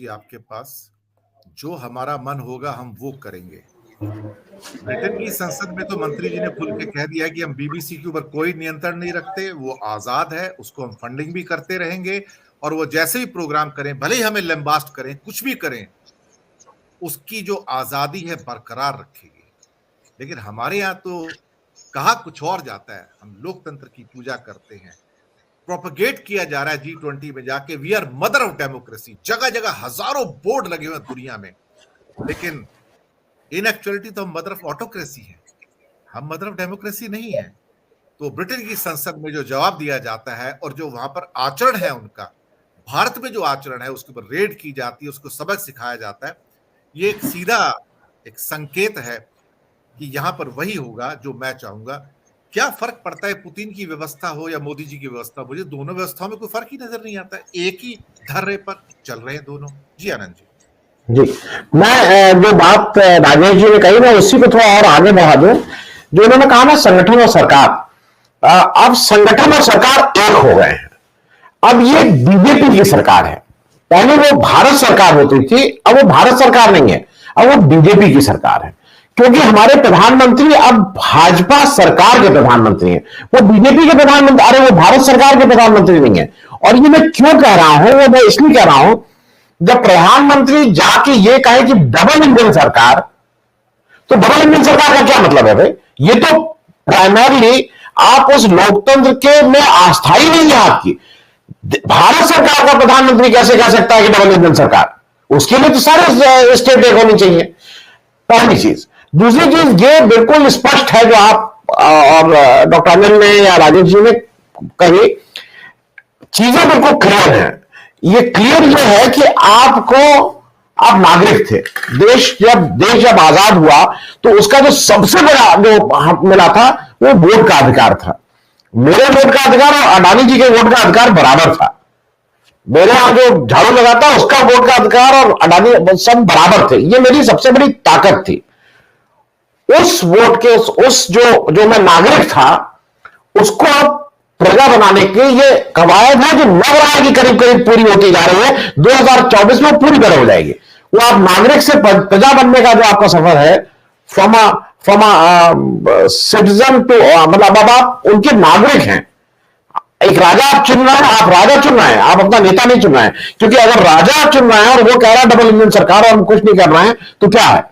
जी आपके पास जो हमारा मन होगा हम वो करेंगे। ब्रिटेन की संसद में तो मंत्री जी ने खुल के कह दिया है कि हम बीबीसी के ऊपर कोई नियंत्रण नहीं रखते, वो आजाद है, उसको हम फंडिंग भी करते रहेंगे और वो जैसे भी प्रोग्राम करें, भले ही हमें लैम्बास्ट करें, कुछ भी करें, उसकी जो आजादी है बरकरार रखेगी। लेकिन हमारे यहाँ तो कहा कुछ और जाता है। हम लोकतंत्र की पूजा करते हैं, प्रोपगेट किया जा रहा है G20 में जाके we are mother of democracy, जगह जगह हजारों बोर्ड लगे हुए हैं दुनिया में। लेकिन इन एक्चुअलिटी तो हम मदर ऑफ ऑटोक्रेसी है, हम मदर ऑफ डेमोक्रेसी नहीं है। तो ब्रिटेन की संसद में जो जवाब दिया जाता है और जो वहां पर आचरण है उनका, भारत में जो आचरण है उसके ऊपर रेड की जाती है, उसको सबक सिखाया जाता है, ये एक सीधा एक संकेत है कि यहां पर वही होगा जो मैं चाहूंगा। क्या फर्क पड़ता है पुतिन की व्यवस्था हो या मोदी जी की व्यवस्था, मुझे दोनों व्यवस्थाओं में कोई फर्क ही नजर नहीं आता, एक ही धर्रे पर चल रहे हैं दोनों। जी आनंद जी। जी, मैं जो बात राजेश जी ने कही मैं उसी को थोड़ा और आगे बढ़ा दूं। जो उन्होंने कहा ना संगठन और सरकार, अब संगठन और सरकार एक हो गए हैं। अब ये बीजेपी की सरकार है, पहले वो भारत सरकार होती थी, अब वो भारत सरकार नहीं है, अब वो बीजेपी की सरकार है। क्योंकि हमारे प्रधानमंत्री अब भाजपा सरकार के प्रधानमंत्री हैं, वो बीजेपी के प्रधानमंत्री, अरे वो भारत सरकार के प्रधानमंत्री नहीं है। और ये मैं क्यों कह रहा हूं, वो मैं इसलिए कह रहा हूं, जब प्रधानमंत्री जाके ये कहे कि डबल इंजन सरकार, तो डबल इंजन सरकार का क्या मतलब है भाई? ये तो प्राइमरली आप उस लोकतंत्र के में आस्था ही नहीं है आपकी। भारत सरकार का प्रधानमंत्री कैसे कह सकता है कि डबल इंजन सरकार? उसके लिए तो सारे स्टेट एक होनी चाहिए, पहली चीज। दूसरी चीज ये बिल्कुल स्पष्ट है जो आप और डॉक्टर अनिल ने या राजेश जी ने कही, चीजें बिल्कुल क्लियर है। ये क्लियर ये है कि आप नागरिक थे। देश जब आजाद हुआ तो उसका जो सबसे बड़ा जो हक मिला था वो वोट का अधिकार था। मेरे वोट का अधिकार और अडानी जी के वोट का अधिकार बराबर था। मेरे यहां जो झाड़ू लगाता उसका वोट का अधिकार और अडानी सब बराबर थे। ये मेरी सबसे बड़ी ताकत थी। उस वोट के उस जो मैं नागरिक था उसको अब प्रजा बनाने के ये कवायद है जो लग रहा है कि करीब करीब पूरी होती जा रही है। 2024 में पूरी तरह हो जाएगी। वो आप नागरिक से प्रजा बनने का जो आपका सफर है, फ्रॉम सिटीजन टू, मतलब अब आप उनके नागरिक हैं। एक राजा आप चुन रहे हैं, आप राजा चुन रहे हैं, आप अपना नेता नहीं चुन रहे हैं। क्योंकि अगर राजा आप चुन रहे हैं और वो कह रहा है डबल इंजन सरकार और हम कुछ नहीं कर रहे हैं, तो क्या है?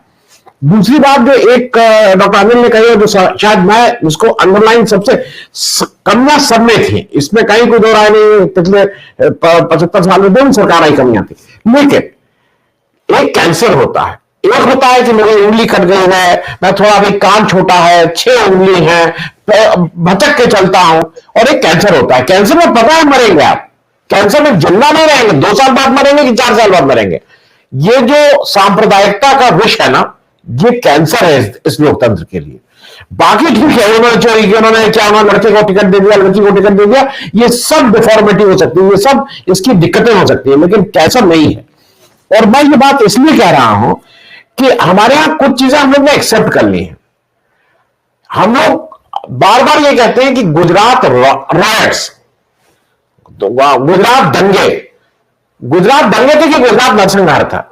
दूसरी बात जो एक डॉक्टर अनिल ने कही, जो शायद मैं उसको अंडरलाइन सबसे कमियां सब में थी, इसमें कहीं कोई दो राय नहीं, पिछले 75 साल में दोनों सरकार आई कमियां थी। लेकिन एक कैंसर होता है, एक होता है कि मेरी उंगली कट गई है, मैं थोड़ा भी कान छोटा है, 6 उंगली है, भटक के चलता हूं, और एक कैंसर होता है। कैंसर में पता है मरेंगे आप, कैंसर में जिंदा नहीं रहेंगे, 2 साल बाद मरेंगे कि 4 साल बाद मरेंगे। ये जो सांप्रदायिकता का विष है ना, ये कैंसर है इस लोकतंत्र के लिए। बाकी ठीक है, उन्होंने चोरी की, उन्होंने लड़के को टिकट दे दिया, लड़की को टिकट दे दिया, ये सब डिफॉर्मिटी हो सकती है, ये सब इसकी दिक्कतें हो सकती है, लेकिन कैंसर नहीं है। और मैं ये बात इसलिए कह रहा हूं कि हमारे यहां कुछ चीजें हम लोग ने एक्सेप्ट कर ली हैं। हम लोग बार बार ये कहते हैं कि गुजरात रायट्स, गुजरात दंगे थे कि गुजरात नरसंहार था।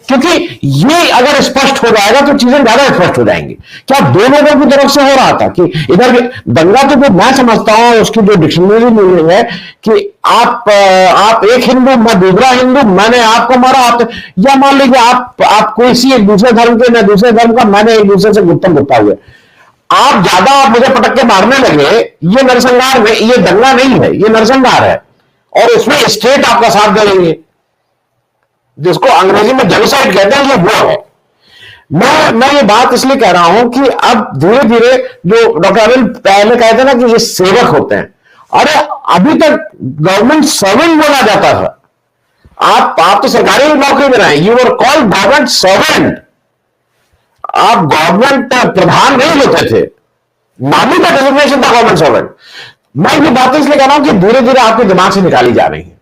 क्योंकि ये अगर स्पष्ट हो जाएगा तो चीजें ज्यादा स्पष्ट हो जाएंगी। क्या दो लोगों की तरफ से हो रहा था कि इधर दंगा, तो जो मैं समझता हूं उसकी जो डिक्शनरी मीनिंग है कि आप एक हिंदू, मैं दूसरा हिंदू, मैंने आपको मारा, या मान लीजिए आप कोई सी एक दूसरे धर्म के, मैं दूसरे धर्म का, मैंने एक दूसरे से गुप्ता हुए, आप ज्यादा आप मुझे पटक के मारने लगे, ये नरसंहार में, ये दंगा नहीं है, ये नरसंहार है। और इसमें स्टेट आपका साथ दे रही है, जिसको अंग्रेजी में जेनोसाइड कहते हैं, ये वो है। मैं ये बात इसलिए कह रहा हूं कि अब धीरे धीरे, जो डॉक्टर अनिल पहले कहते ना कि ये सेवक होते हैं, अरे अभी तक गवर्नमेंट सर्वेंट बोला जाता था। आप तो सरकारी नौकरी में रहे, you are called government servant. आप गवर्नमेंट प्रधान नहीं होते थे, नामी का डेजिग्नेशन था गवर्नमेंट सर्वेंट। मैं ये बात इसलिए कह रहा हूं कि धीरे धीरे आपके दिमाग से निकाली जा रही है।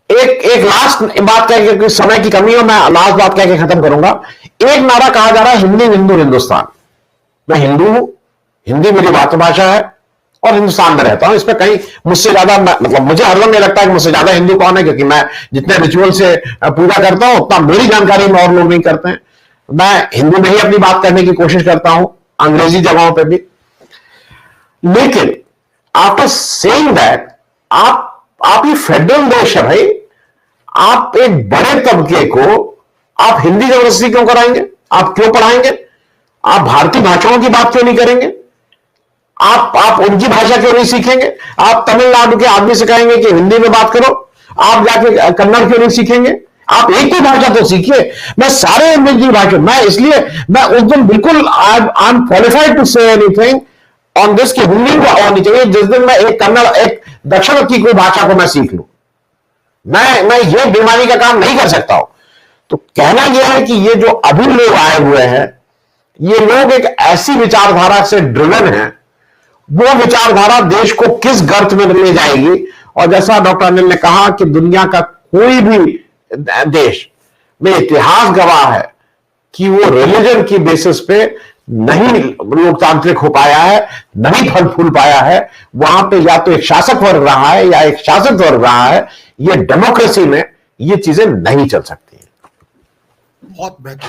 एक लास्ट बात कह के, समय की कमी हो, मैं लास्ट बात कह के खत्म करूंगा। एक नारा कहा जा रहा है, हिंदी हिंदू हिंदुस्तान। मैं हिंदू हूं, हिंदी मेरी मातृभाषा है और हिंदुस्तान में रहता हूं। इसमें कहीं मुझसे ज्यादा मतलब मुझे हर वक्त नहीं लगता है कि मुझसे ज्यादा हिंदू कौन है, क्योंकि मैं जितने रिचुअल से पूजा करता हूं उतना मेरी जानकारी में और लोग नहीं करते हैं। मैं हिंदी में ही अपनी बात करने की कोशिश करता हूं, अंग्रेजी जगहों पे भी। लेकिन आफ्टर सेइंग दैट, आप ये फेडरल देश है भाई, आप एक बड़े तबके को आप हिंदी जबरदस्ती क्यों कराएंगे? आप क्यों पढ़ाएंगे? आप भारतीय भाषाओं की बात क्यों नहीं करेंगे? आप उनकी भाषा क्यों नहीं सीखेंगे? आप तमिलनाडु के आदमी से कहेंगे कि हिंदी में बात करो, आप जाके कन्नड़ क्यों नहीं सीखेंगे? आप एक ही भाषा तो सीखिए। मैं सारे अंग्रेजी भाषा, मैं इसलिए मैं उस दिन बिल्कुल I am qualified to say anything on this कि हिंदी को आनी चाहिए जिस दिन मैं एक कन्नड़, एक दक्षिण की कोई भाषा को मैं सीख लूं। मैं ये बेईमानी का काम नहीं कर सकता हूं। तो कहना यह है कि ये जो अभी लोग आए हुए हैं, ये लोग एक ऐसी विचारधारा से ड्रिवन है, वो विचारधारा देश को किस गर्त में ले जाएगी। और जैसा डॉक्टर अनिल ने कहा कि दुनिया का कोई भी देश में इतिहास गवाह है कि वो रिलीजन की बेसिस पे नहीं लोकतांत्रिक हो पाया है, नहीं फल फूल पाया है। वहां पे या तो एक शासक वर्ग रहा है या एक शासित वर्ग रहा है। ये डेमोक्रेसी में ये चीजें नहीं चल सकती। बहुत बेहतर।